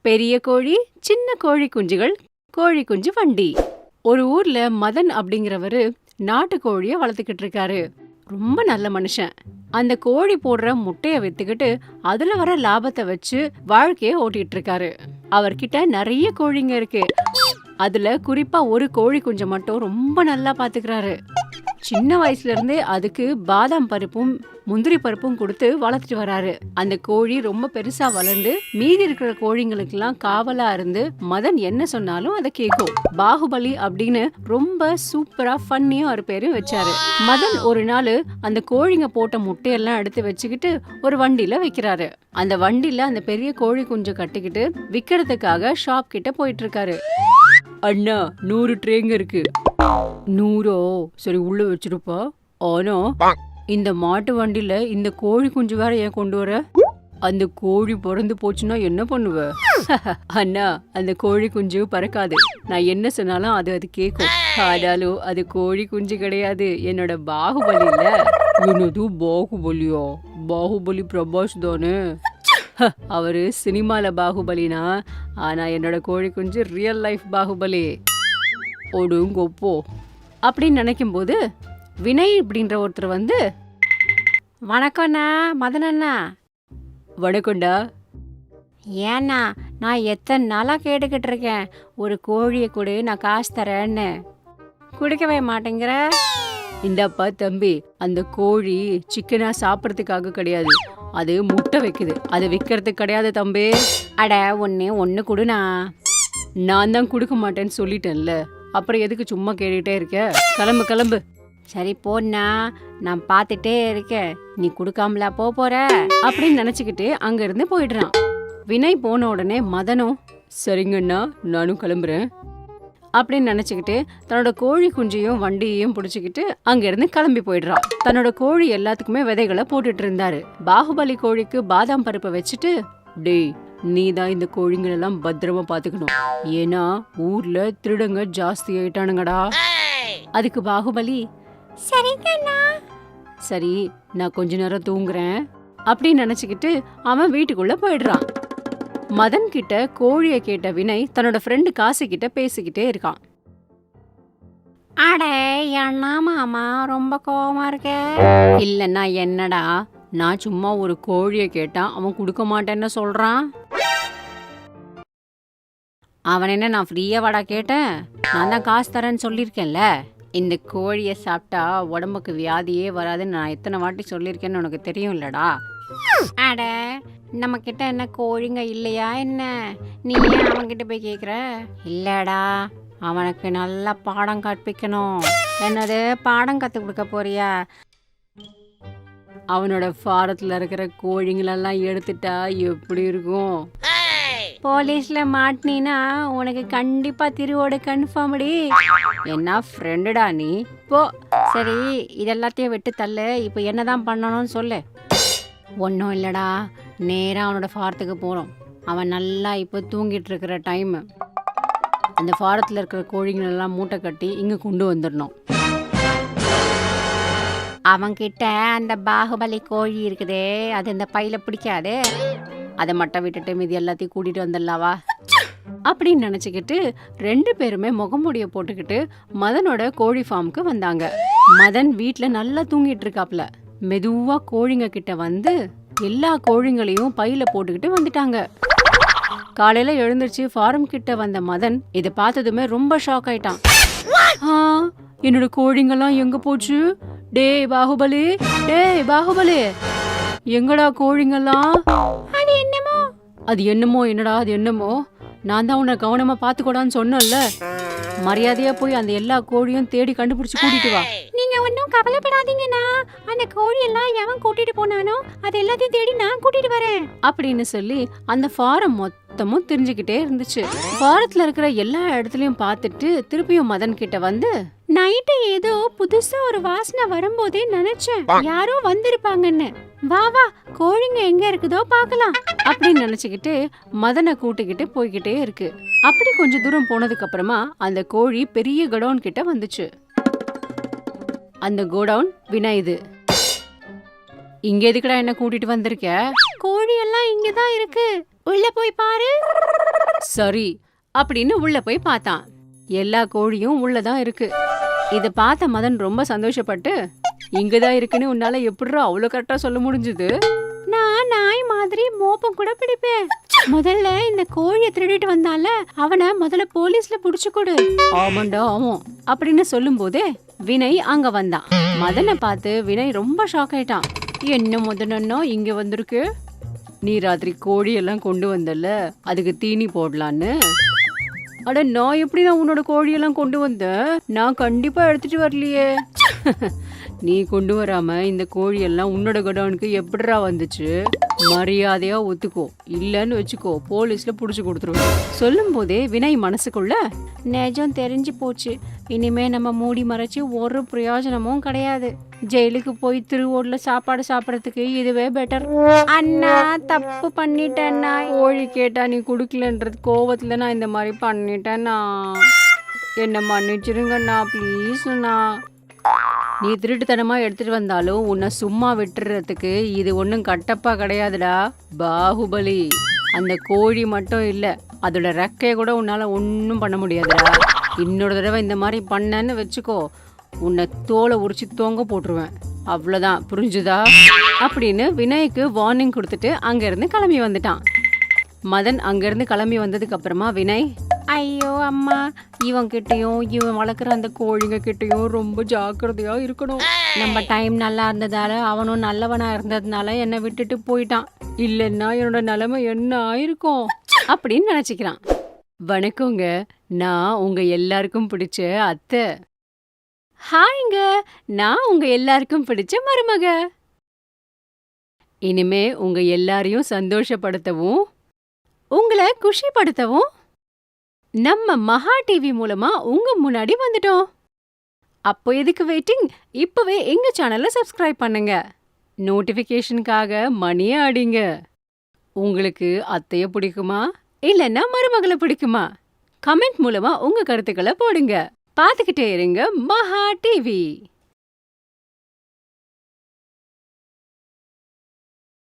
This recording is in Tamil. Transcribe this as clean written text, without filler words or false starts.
பெரிய கோழி, சின்ன கோழி குஞ்சுகள், கோழி குஞ்சு வண்டி. ஒரு ஊர்ல மதன் அப்படிங்கிறவரு நாட்டுக்கோழிய வளர்த்துக்கிட்டு இருக்காரு. ரொம்ப நல்ல மனுஷன். அந்த கோழி போடுற முட்டைய வித்துக்கிட்டு அதுல வர லாபத்தை வச்சு வாழ்க்கைய ஓட்டிட்டு இருக்காரு. அவர்கிட்ட நிறைய கோழிங்க இருக்கு. அதுல குறிப்பா ஒரு கோழி குஞ்ச மட்டும் ரொம்ப நல்லா பாத்துக்கிறாரு. சின்ன வயசுல இருந்தே அதுக்கு பாதாம் பருப்பும் முந்திரி பருப்பும் கொடுத்து வளர்த்துட்டு வராரு. அந்த கோழி ரொம்ப பெருசா வளர்ந்து மீதி இருக்கிற கோழிங்களுக்கு எல்லாம் காவலா இருந்து மதன் என்ன சொன்னாலும் அதை கேட்கும். பாகுபலி அப்படின்னு ரொம்ப சூப்பரா ஃபன்னியும் ஒரு பேரும் வச்சாரு. மதன் ஒரு நாள் அந்த கோழிங்க போட்ட முட்டையெல்லாம் எடுத்து வச்சுக்கிட்டு ஒரு வண்டியில வைக்கிறாரு. அந்த வண்டியில அந்த பெரிய கோழி குஞ்சு கட்டிக்கிட்டு விக்கிறதுக்காக ஷாப் கிட்ட போயிட்டு இருக்காரு. அண்ணா 100 ட்ரேங்க இருக்கு. 100? சரி உள்ள வச்சிருப்பா. ஆனா இந்த மாட்டு வண்டியில இந்த கோழி குஞ்சு வேற ஏன் கொண்டு வர? அந்த கோழி பிறந்து போச்சுன்னா என்ன பண்ணுவ? அண்ணா அந்த கோழி குஞ்சு பறக்காது. நான் என்ன சொன்னாலும் அது கேட்கும். ஆனாலும் அது கோழி குஞ்சு கிடையாது, என்னோட பாகுபலி இல்ல. என்னது பாகுபலியா? பாகுபலி பிரபாஸ் தானே. அவரு சினிமால பாகுபலினா, ஆனா என்னோட கோழி குஞ்சு ரியல் லைஃப் பாகுபலி. ஒடுங்கொப்போ அப்படின்னு நினைக்கும் போது வினய் அப்படின்ற ஒருத்தர் வந்து, வணக்கம்ண்ணா மதனண்ணா. வணக்கம்டா. ஏண்ணா நான் எத்தனை நாளா கேட்டுக்கிட்டு இருக்கேன், ஒரு கோழியை கொடு நான் காசு தரேன்னு. குடிக்கவே மாட்டேங்கிற. இந்தாப்பா தம்பி, அந்த கோழி சிக்கனா சாப்பிட்றதுக்காக கிடையாது, அது முட்டை வைக்குது, அது விற்கிறதுக்கு கிடையாது தம்பி. அட ஒன்று கொடுண்ணா. நான் தான் கொடுக்க மாட்டேன்னு சொல்லிட்டேன்ல, அப்புறம் எதுக்கு சும்மா கேட்டுட்டே இருக்க? கிளம்பு கிளம்பு. சரி போண்ணா, நான் பார்த்துட்டே இருக்கேன், நீ கொடுக்காமலா போற அப்படின்னு நினைச்சுக்கிட்டு அங்க இருந்து போயிடுறான். வினய் போன உடனே மதனும் சரிங்கண்ணா நானும் கிளம்புறேன் அப்படின்னு நினைச்சுக்கிட்டு தன்னோட கோழி குஞ்சையும் வண்டியையும் பிடிச்சிக்கிட்டு அங்க இருந்து கிளம்பி போயிடுறான். தன்னோட கோழி எல்லாத்துக்குமே விதைகளை போட்டுட்டு இருந்தாரு. பாகுபலி கோழிக்கு பாதாம் பருப்பை வச்சுட்டு, டேய் நீ தான் இந்த கோழிங்களெல்லாம் பத்திரமா பாத்துக்கணும், ஏன்னா ஊர்ல திருடங்க ஜாஸ்தி ஆயிட்டானுங்கடா. அதுக்கு பாகுபலி, சரிங்கண்ணா. சரி நான் கொஞ்ச நேரம் தூங்குறேன் அப்படின்னு நினைச்சுக்கிட்டு அவன் வீட்டுக்குள்ள போயிடுறான். மதன் கிட்ட கோழிய கேட்ட வினய் தன்னோட ஃப்ரெண்டு காசி கிட்ட பேசிக்கிட்டே இருக்கான். அடே என்ன மாமா ரொம்ப கோவமா இருக்க? இல்லன்னா என்னடா, நான் சும்மா ஒரு கோழிய கேட்டா அவன் கொடுக்க மாட்டேன்னு சொல்றான். அவன் என்ன நான் ஃப்ரீயா வாடா கேட்டேன், நான் தான் காசு தரேன்னு சொல்லியிருக்கேன்ல. இந்த கோழியை சாப்பிட்டா உடம்புக்கு வியாதியே வராதுன்னு நான் எத்தனை வாட்டி சொல்லியிருக்கேன்னு உனக்கு தெரியும் இல்லடா. அட நம்ம கிட்ட என்ன கோழிங்க இல்லையா என்ன, நீ ஏன் அவன்கிட்ட போய் கேக்குற? இல்லடா, அவனுக்கு நல்லா பாடம் கற்பிக்கணும். என்னது பாடம் கத்து கொடுக்க போறியா? அவனோட ஃபாரத்துல இருக்கிற கோழிங்களெல்லாம் எடுத்துட்டா எப்படி இருக்கும்? போலீஸ்ல மாட்டினா உனக்கு கண்டிப்பா திருவோடு கன்ஃபார்ம்டி. என்ன ஃப்ரெண்டுடா நீ? போ. சரி இதெல்லாத்தையும் விட்டு தள்ளு, இப்போ என்னதான் பண்ணணும்னு சொல்லு. ஒன்றும் இல்லடா, நேராக அவனோட ஃபாரத்துக்கு போகிறோம். அவன் நல்லா இப்போ தூங்கிட்டு இருக்கிற டைம். அந்த ஃபாரத்தில் இருக்கிற கோழிங்களெல்லாம் மூட்டை கட்டி இங்கே கொண்டு வந்துடணும். அவன்கிட்ட அந்த பாகுபலி கோழி இருக்குதே, அது இந்த பையில பிடிக்காது, அதை மட்டும் விட்டுட்டு மீதி எல்லாத்தையும் கூட்டிட்டு வந்துடலாவா அப்படின்னு நினைச்சுக்கிட்டு 2 பேருமே முகமூடிய போட்டுக்கிட்டு மதனோட கோழி ஃபார்முக்கு வந்தாங்க. மதன் வீட்டுல நல்லா தூங்கிட்டு இருக்காப்ல. மெதுவா கோழிங்க கிட்ட வந்து எல்லா கோழிங்களையும் பையில போட்டுக்கிட்டு வந்துட்டாங்க. காலையில எழுந்திருச்சு ஃபார்ம் கிட்ட வந்த மதன் இதை பார்த்ததுமே ரொம்ப ஷாக் ஆயிட்டான். என்னோட கோழிங்கெல்லாம் எங்க போச்சு? டேய் பாகுபலி, டேய் பாகுபலி, எங்கடா கோழிங்கெல்லாம்? அது என்னமோ என்னடா, அது என்னமோ, நான் தான் உன்னை கவனமா பாத்துக்கூடான்னு சொன்னேன்ல. மரியாதையா போய் அந்த எல்லா கோழியும் தேடி கண்டுபிடிச்சு கூட்டிட்டு வா. நீங்க ஒன்னும் கவலைப்படாதீங்கண்ணா, அந்த கோழி எல்லாம் எவன் கூட்டிட்டு போனானோ அது எல்லாத்தையும் தேடி நான் கூட்டிட்டு வரேன் அப்படின்னு சொல்லி அந்த ஃபாரம் மொத்தமும் தெரிஞ்சுக்கிட்டே இருந்துச்சு. ஃபாரத்துல இருக்கிற எல்லா இடத்துலயும் பார்த்துட்டு திருப்பியும் மதன் கிட்ட வந்து, நைட்டு ஏதோ புதுசா ஒரு வாசனை வரும்போதே நினைச்சேன் யாரோ வந்திருப்பாங்கன்னு. வா வா கோழிங்க எங்க இருக்குதோ பாக்கலாம் அப்படின்னு நினைச்சுக்கிட்டு மதனை கூட்டிக்கிட்டு போய்கிட்டே இருக்கு. அப்படி கொஞ்ச தூரம் போனதுக்கு அப்புறமா அந்த கோழி பெரிய கோடவுன் கிட்ட வந்துச்சு. அந்த கோடவுன் வினய்து. இங்க எதுக்குடா என்ன கூட்டிட்டு வந்திருக்க? கோழி எல்லாம் இங்கதான் இருக்கு, உள்ள போய் பாரு. சரி அப்படின்னு உள்ள போய் பார்த்தான். எல்லா கோழியும் உள்ளதான் இருக்கு. இத பார்த்த மதன் ரொம்ப சந்தோஷப்பட்டு, இங்கதான் இருக்குன்னு உன்னால எப்படிடா அவ்வளவு கரெக்டா சொல்ல முடிஞ்சது? நான் நாய் மாதிரி மோப்பம் கூட பிடிப்பேன். முதல்ல இந்த கோழியை திருடிட்டு வந்தால அவனை முதல்ல போலீஸ்ல புடிச்சு கொடு. ஆமாண்டா ஆமாம் அப்படின்னு சொல்லும் போதே வினய் அங்க வந்தான். மதனை பார்த்து வினய் ரொம்ப ஷாக் ஆயிட்டான். என்ன முதனோ இங்க வந்திருக்கு? நீ ராத்திரி கோழி எல்லாம் கொண்டு வந்தல, அதுக்கு தீனி போடலான்னு. அட நான் எப்படி நான் உன்னோட கோழியெல்லாம் கொண்டு வந்தேன்? நான் கண்டிப்பா எடுத்துட்டு வரலையே. நீ கொண்டு வராம இந்த கோழியெல்லாம் உன்னோட கடவுனுக்கு எப்படிரா வந்துச்சு? மரியாதையா ஒத்துக்கோ, இல்லன்னு வச்சுக்கோ போலீஸ்ல புடிச்சு கொடுத்துருவேன். சொல்லும் போதே வினய் மனசுக்குள்ள, நிஜம் தெரிஞ்சு போச்சு, இனிமே நம்ம மூடி மறைச்சு ஒரு பிரயோஜனமும் கிடையாது. ஜெயிலுக்கு போய் திருவோட்ல சாப்பாடு சாப்பிடறதுக்கு இதுவே பெட்டர். அண்ணா தப்பு பண்ணிட்டேன்னா, கோழி கேட்டா நீ குடுக்கலன்றது கோவத்துல நான் இந்த மாதிரி பண்ணிட்டேன்னா, என்ன மன்னிச்சிருங்கண்ணா ப்ளீஸ்ண்ணா. நீ திருட்டுத்தனமா எடுத்துட்டு வந்தாலும் உன்னை சும்மா விட்டுறதுக்கு இது ஒன்றும் கட்டப்பா கிடையாதுடா பாகுபலி. அந்த கோழி மட்டும் இல்ல, அதோட ரெக்கைய கூட உன்னால ஒன்றும் பண்ண முடியாதுடா. இன்னொரு தடவை இந்த மாதிரி பண்ணன்னு வச்சுக்கோ, உன்னை தோலை உரிச்சு தொங்க போட்டுருவேன். அவ்வளோதான், புரிஞ்சுதா? அப்படின்னு வினய்க்கு வார்னிங் கொடுத்துட்டு அங்கிருந்து கிளம்பி வந்துட்டான். மதன் அங்கிருந்து கிளம்பி வந்ததுக்கு அப்புறமா வினய், ஐயோ அம்மா, இவன் கிட்டயும் இவன் வளர்க்குற அந்த கோழிங்க கிட்டயும் ரொம்ப ஜாக்கிரதையா இருக்கணும். நம்ம டைம் நல்லா இருந்ததால அவனும் நல்லவனா இருந்ததுனால என்னை விட்டுட்டு போயிட்டான். இல்லைன்னா என்னோட நிலைமை என்ன ஆயிருக்கும் அப்படின்னு நினைச்சுக்கிறான். வணக்கங்க, நான் உங்க எல்லாருக்கும் பிடிச்ச அத்தை. ஹாய்ங்க, நான் உங்க எல்லாருக்கும் பிடிச்ச மருமக. இனிமே உங்க எல்லாரையும் சந்தோஷப்படுத்தவும் உங்களை குஷிப்படுத்தவும் நம்ம மகா டிவி மூலமா உங்க முன்னாடி வந்துட்டோம். அப்போ எதுக்கு வெயிட்டிங்? இப்பவே எங்க சேனலை சப்ஸ்கிரைப் பண்ணுங்க. நோட்டிபிகேஷனுக்காக மணியை அடிங்க. உங்களுக்கு அத்தைய பிடிக்குமா இல்லைன்னா மருமகளை பிடிக்குமா? கமெண்ட் மூலமா உங்க கருத்துக்களை போடுங்க. பார்த்துக்கிட்டே இருங்க மகா டிவி.